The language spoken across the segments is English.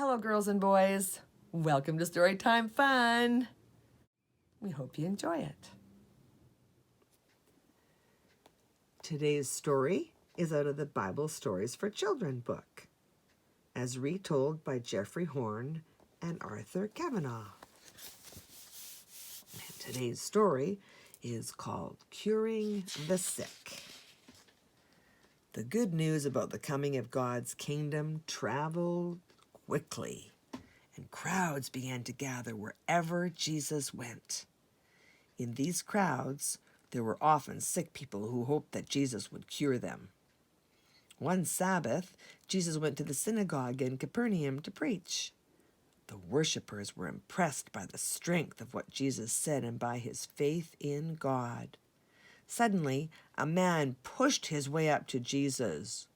Hello, girls and boys. Welcome to Storytime Fun. We hope you enjoy it. Today's story is out of the Bible Stories for Children book, as retold by Jeffrey Horn and Arthur Kavanagh. And today's story is called Curing the Sick. The good news about the coming of God's kingdom traveled quickly, and crowds began to gather wherever Jesus went. In these crowds, there were often sick people who hoped that Jesus would cure them. One Sabbath, Jesus went to the synagogue in Capernaum to preach. The worshippers were impressed by the strength of what Jesus said and by his faith in God. Suddenly, a man pushed his way up to Jesus.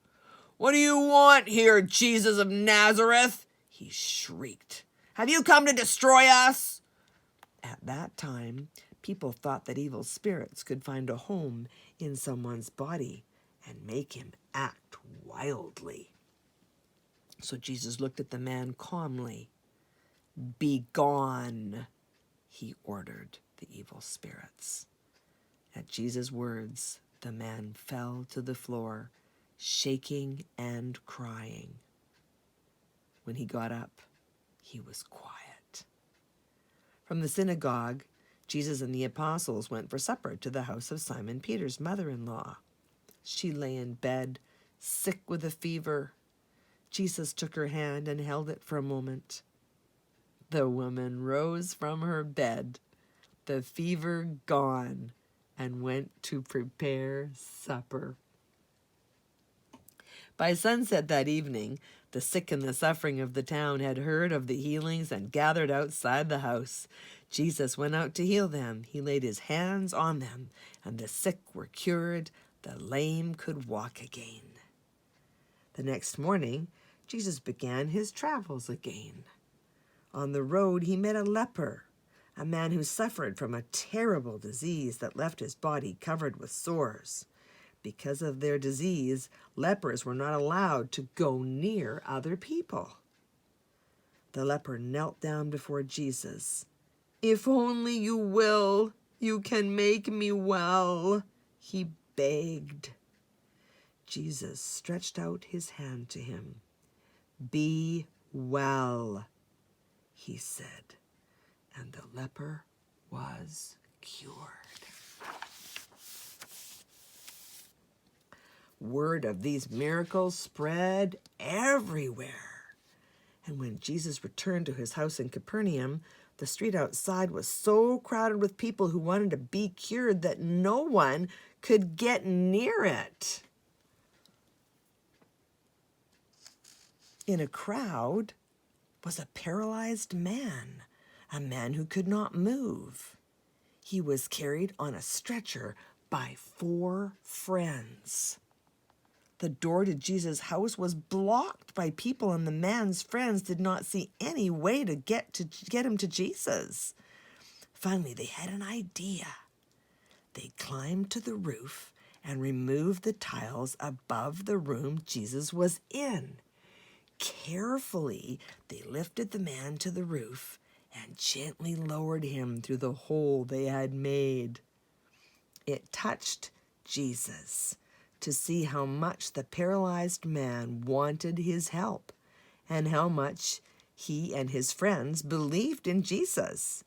"What do you want here, Jesus of Nazareth?" he shrieked. "Have you come to destroy us?" At that time, people thought that evil spirits could find a home in someone's body and make him act wildly. So Jesus looked at the man calmly. "Be gone," he ordered the evil spirits. At Jesus' words, the man fell to the floor, shaking and crying. When he got up, he was quiet. From the synagogue, Jesus and the apostles went for supper to the house of Simon Peter's mother-in-law. She lay in bed, sick with a fever. Jesus took her hand and held it for a moment. The woman rose from her bed, the fever gone, and went to prepare supper. By sunset that evening, the sick and the suffering of the town had heard of the healings and gathered outside the house. Jesus went out to heal them. He laid his hands on them, and the sick were cured. The lame could walk again. The next morning, Jesus began his travels again. On the road, he met a leper, a man who suffered from a terrible disease that left his body covered with sores. Because of their disease, lepers were not allowed to go near other people. The leper knelt down before Jesus. "If only you will, you can make me well," he begged. Jesus stretched out his hand to him. "Be well," he said, and the leper was cured. Word of these miracles spread everywhere. And when Jesus returned to his house in Capernaum, the street outside was so crowded with people who wanted to be cured that no one could get near it. In a crowd was a paralyzed man, a man who could not move. He was carried on a stretcher by 4 friends. The door to Jesus' house was blocked by people, and the man's friends did not see any way to get him to Jesus. Finally, they had an idea. They climbed to the roof and removed the tiles above the room Jesus was in. Carefully, they lifted the man to the roof and gently lowered him through the hole they had made. It touched Jesus to see how much the paralyzed man wanted his help and how much he and his friends believed in Jesus.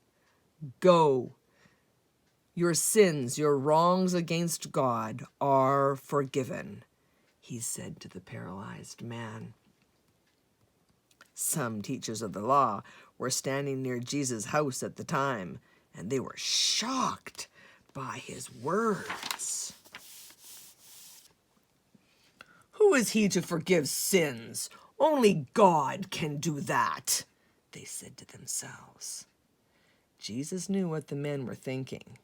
"Go. Your sins, your wrongs against God are forgiven," he said to the paralyzed man. Some teachers of the law were standing near Jesus' house at the time, and they were shocked by his words. "Who is he to forgive sins? Only God can do that," they said to themselves. Jesus knew what the men were thinking.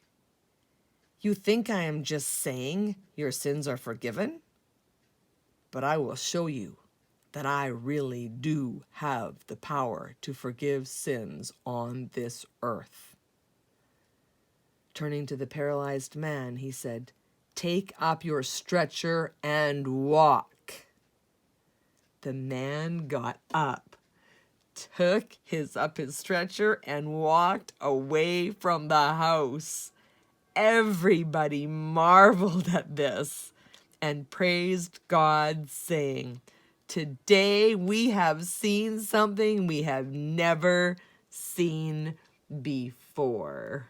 "You think I am just saying your sins are forgiven? But I will show you that I really do have the power to forgive sins on this earth." Turning to the paralyzed man, he said, "Take up your stretcher and walk." The man got up, took up his stretcher and walked away from the house. Everybody marveled at this and praised God, saying, "Today we have seen something we have never seen before."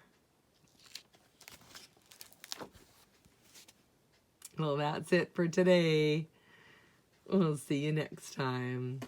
Well, that's it for today. We'll see you next time.